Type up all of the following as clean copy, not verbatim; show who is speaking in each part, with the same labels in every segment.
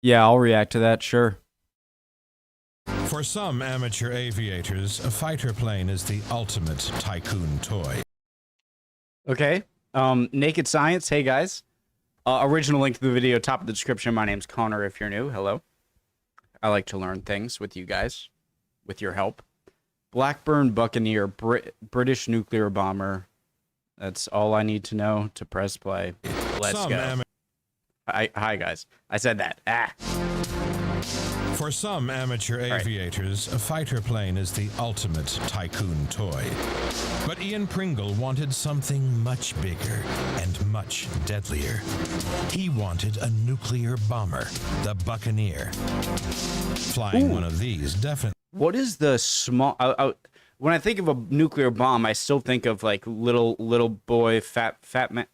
Speaker 1: Yeah, I'll react to that, sure.
Speaker 2: For some amateur aviators, a fighter plane is the ultimate tycoon toy.
Speaker 1: Okay. Naked Science, hey guys. Original link to the video, top of the description. My name's Connor if you're new. Hello. I like to learn things with you guys, with your help. Blackburn Buccaneer, British nuclear bomber. That's all I need to know to press play. Let's go. Hi guys. I said that.
Speaker 2: For some amateur aviators, a fighter plane is the ultimate tycoon toy. But Ian Pringle wanted something much bigger and much deadlier. He wanted a nuclear bomber, the Buccaneer. Flying one of these definitely...
Speaker 1: What is the small... when I think of a nuclear bomb, I still think of like little boy, fat man...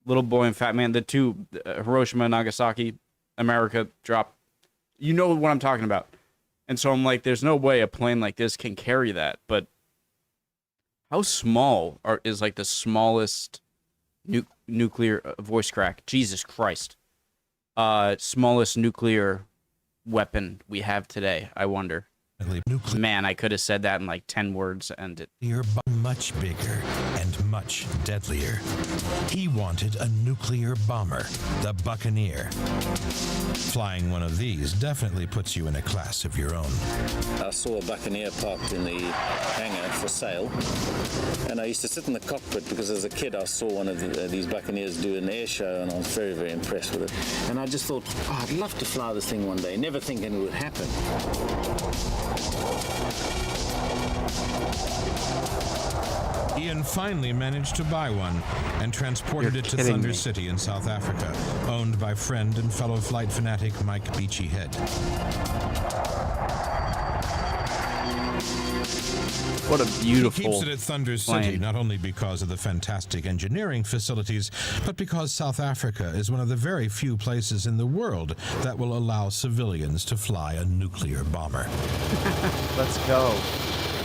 Speaker 1: Little boy and fat man, the two, Hiroshima and Nagasaki, America dropped. You know what I'm talking about. And so I'm like, there's no way a plane like this can carry that. But how small is like the smallest nuclear voice crack? Jesus Christ. Smallest nuclear weapon we have today, I wonder. Man, I could have said that in like 10 words and it...
Speaker 2: You're much bigger and much deadlier. He wanted a nuclear bomber, the Buccaneer. Flying one of these definitely puts you in a class of your own.
Speaker 3: I saw a Buccaneer parked in the hangar for sale, and I used to sit in the cockpit because as a kid I saw one of these Buccaneers do an air show, and I was very, very impressed with it. And I just thought, oh, I'd love to fly this thing one day, never thinking it would happen.
Speaker 2: Ian finally managed to buy one and transported it to Thunder City in South Africa, owned by friend and fellow flight fanatic Mike Beachy Head.
Speaker 1: What a beautiful
Speaker 2: He keeps it at Thunder City, not only because of the fantastic engineering facilities, but because South Africa is one of the very few places in the world that will allow civilians to fly a nuclear bomber.
Speaker 1: Let's go.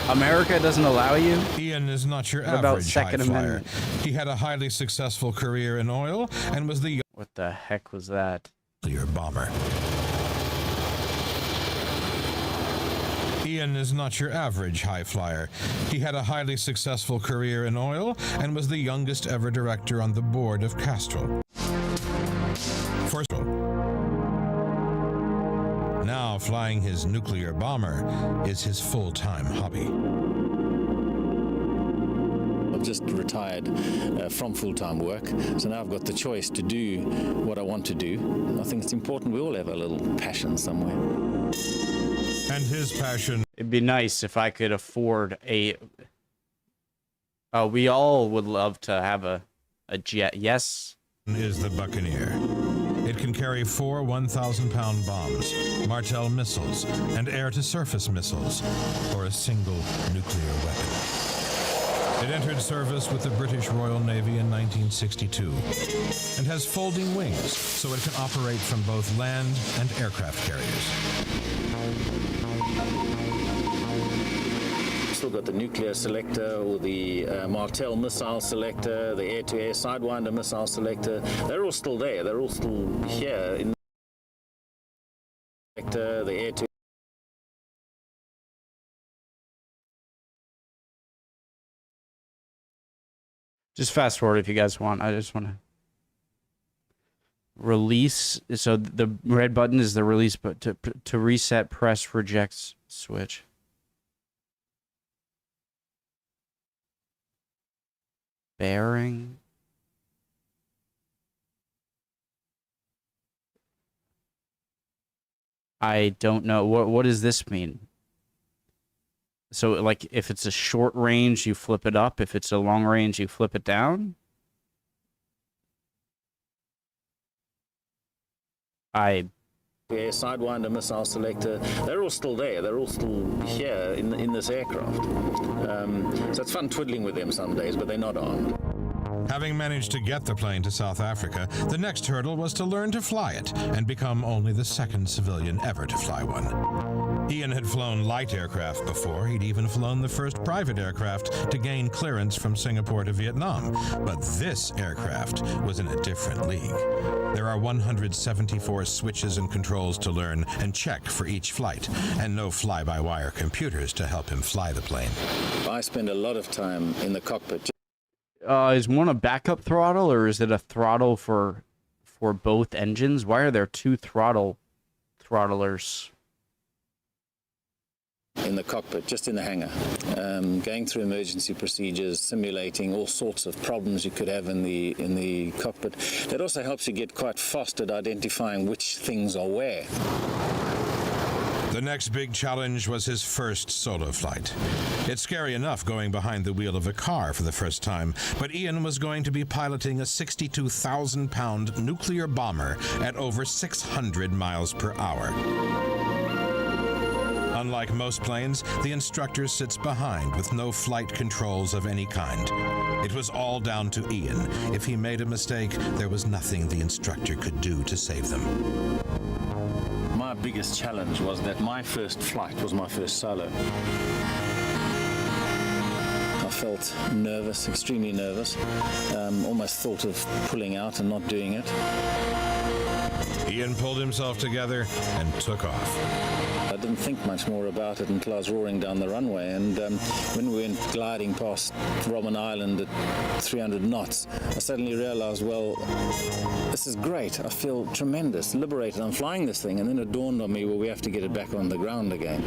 Speaker 1: America doesn't allow you?
Speaker 2: Ian is not your average high flyer. He had a highly successful career in oil and was the...
Speaker 1: What the heck was that?
Speaker 2: ...nuclear bomber. Ian is not your average high flyer. He had a highly successful career in oil and was the youngest ever director on the board of Castrol. Now flying his nuclear bomber is his full-time hobby.
Speaker 3: I've just retired from full-time work, so now I've got the choice to do what I want to do. I think it's important we all have a little passion somewhere.
Speaker 2: And his passion...
Speaker 1: It'd be nice if I could afford a... we all would love to have a jet, yes?
Speaker 2: ...is the Buccaneer. It can carry 4 1,000-pound bombs, Martel missiles, and air-to-surface missiles, or a single nuclear weapon. It entered service with the British Royal Navy in 1962 and has folding wings, so it can operate from both land and aircraft carriers.
Speaker 3: Still got the nuclear selector or the Martel missile selector, the air-to-air Sidewinder missile selector. They're all still there. They're all still here in the air-to-air.
Speaker 1: Just fast forward if you guys want. I just want to release. So the red button is the release, but to reset, press reject switch. Bearing. I don't know. What does this mean? So, like, if it's a short range, you flip it up. If it's a long range, you flip it down.
Speaker 3: Sidewinder missile selector, they're all still there. They're all still here in this aircraft. So it's fun twiddling with them some days, but they're not armed.
Speaker 2: Having managed to get the plane to South Africa, the next hurdle was to learn to fly it and become only the second civilian ever to fly one. Ian had flown light aircraft before. He'd even flown the first private aircraft to gain clearance from Singapore to Vietnam. But this aircraft was in a different league. There are 174 switches and controls to learn and check for each flight, and no fly-by-wire computers to help him fly the plane.
Speaker 3: I spend a lot of time in the cockpit.
Speaker 1: Is one a backup throttle, or is it a throttle for both engines? Why are there two throttlers?
Speaker 3: In the cockpit, just in the hangar, going through emergency procedures, simulating all sorts of problems you could have in the cockpit. That also helps you get quite fast at identifying which things are where.
Speaker 2: The next big challenge was his first solo flight. It's scary enough going behind the wheel of a car for the first time, but Ian was going to be piloting a 62,000-pound nuclear bomber at over 600 miles per hour. Unlike most planes, the instructor sits behind with no flight controls of any kind. It was all down to Ian. If he made a mistake, there was nothing the instructor could do to save them.
Speaker 3: My biggest challenge was that my first flight was my first solo. I felt nervous, extremely nervous, almost thought of pulling out and not doing it.
Speaker 2: Ian pulled himself together and took off.
Speaker 3: I didn't think much more about it until I was roaring down the runway, and when we went gliding past Robben Island at 300 knots, I suddenly realized, well, this is great. I feel tremendous, liberated. I'm flying this thing, and then it dawned on me, well, we have to get it back on the ground again.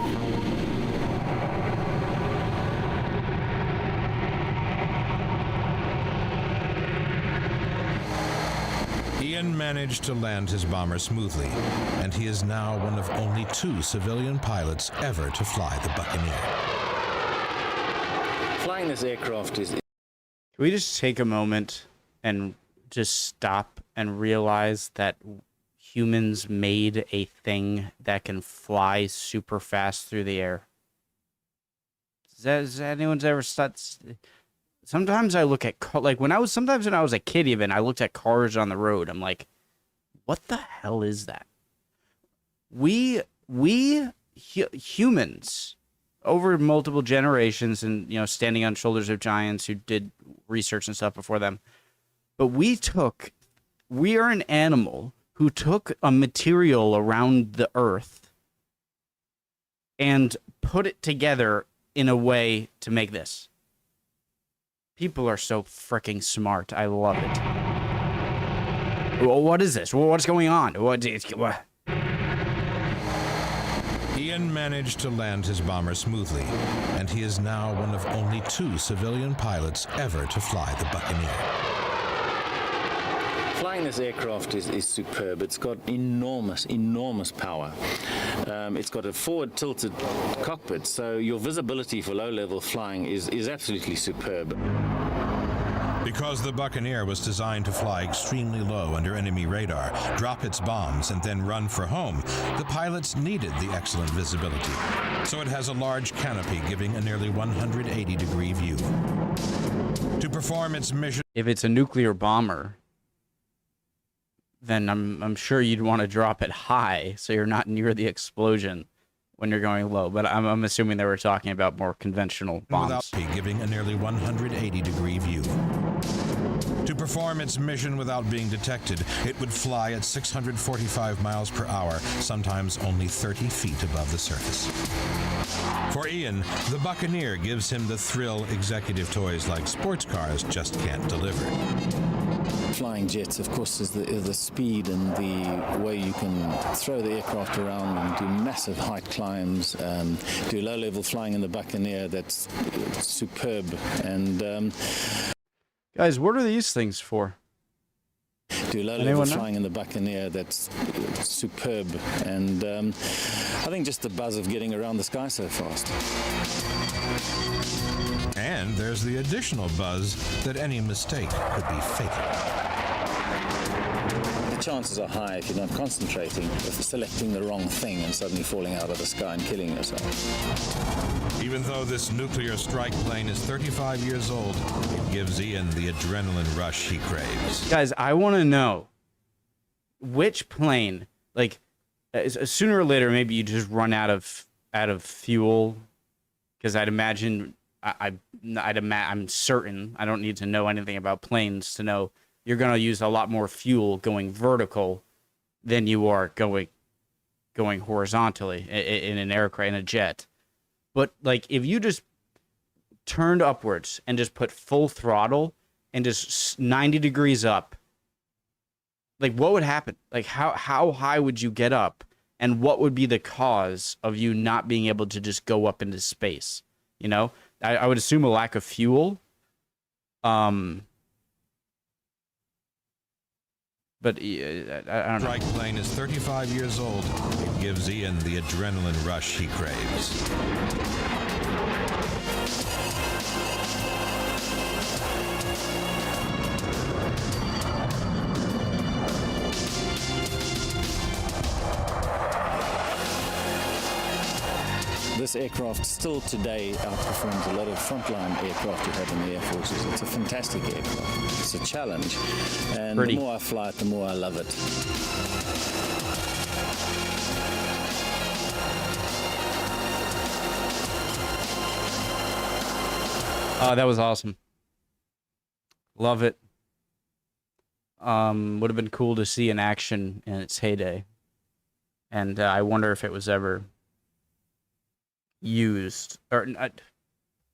Speaker 2: Ian managed to land his bomber smoothly, and he is now one of only 2 civilian pilots ever to fly the Buccaneer.
Speaker 3: Flying this aircraft is...
Speaker 1: Can we just take a moment and just stop and realize that humans made a thing that can fly super fast through the air? Has anyone's ever sometimes I look at when I was a kid, even I looked at cars on the road. I'm like, what the hell is that? We humans over multiple generations, and standing on shoulders of giants who did research and stuff before them, but we are an animal who took a material around the earth and put it together in a way to make this. People are so freaking smart. I love it. Well, what is this? What's going on? What?
Speaker 2: Ian managed to land his bomber smoothly, and he is now one of only 2 civilian pilots ever to fly the Buccaneer.
Speaker 3: Flying this aircraft is superb. It's got enormous power. It's got a forward tilted cockpit, so your visibility for low-level flying is absolutely superb.
Speaker 2: Because the Buccaneer was designed to fly extremely low under enemy radar, drop its bombs, and then run for home, the pilots needed the excellent visibility. So it has a large canopy giving a nearly 180-degree view. To perform its mission...
Speaker 1: If it's a nuclear bomber, then I'm sure you'd want to drop it high so you're not near the explosion when you're going low. But I'm assuming they were talking about more conventional bombs.
Speaker 2: Without giving a nearly 180-degree view. To perform its mission without being detected, it would fly at 645 miles per hour, sometimes only 30 feet above the surface. For Ian, the Buccaneer gives him the thrill executive toys like sports cars just can't deliver.
Speaker 3: Flying jets, of course, is the speed and the way you can throw the aircraft around and do massive height climbs, do low-level flying in the Buccaneer. That's superb. And
Speaker 1: guys, what are these things for?
Speaker 3: Do low-level flying in the Buccaneer. That's superb. And I think just the buzz of getting around the sky so fast.
Speaker 2: And there's the additional buzz that any mistake could be fatal.
Speaker 3: the chances are high if you're not concentrating of selecting the wrong thing and suddenly falling out of the sky and killing yourself.
Speaker 2: Even though this nuclear strike plane is 35 years old, it gives Ian the adrenaline rush he craves.
Speaker 1: Guys, I want to know which plane, like, sooner or later, maybe you just run out of fuel, because I'd imagine, I'm certain, I don't need to know anything about planes to know you're going to use a lot more fuel going vertical than you are going horizontally in an aircraft, in a jet. But like, if you just turned upwards and just put full throttle and just 90 degrees up, like, what would happen? Like, how high would you get up? And what would be the cause of you not being able to just go up into space? You know, I would assume a lack of fuel. But I don't know.
Speaker 2: Strike plane is 35 years old. It gives Ian the adrenaline rush he craves.
Speaker 3: This aircraft still today outperforms a lot of frontline aircraft you have in the Air Forces. It's a fantastic aircraft. It's a challenge. And
Speaker 1: Pretty.
Speaker 3: The more I fly it, the more I love it.
Speaker 1: That was awesome. Love it. Would have been cool to see in action in its heyday. And I wonder if it was ever used, or not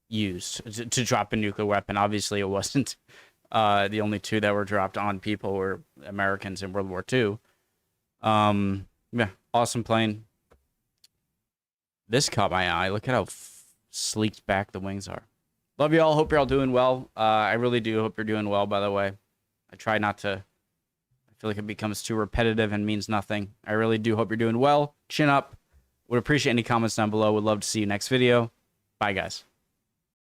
Speaker 1: used, to drop a nuclear weapon. Obviously, it wasn't. The only two that were dropped on people were Americans in World War II. Yeah, awesome plane. This caught my eye. Look at how sleeked back the wings are. Love you all. Hope you're all doing well. I really do hope you're doing well, by the way. I try not to. I feel like it becomes too repetitive and means nothing. I really do hope you're doing well. Chin up. Would appreciate any comments down below. Would love to see you next video. Bye, guys.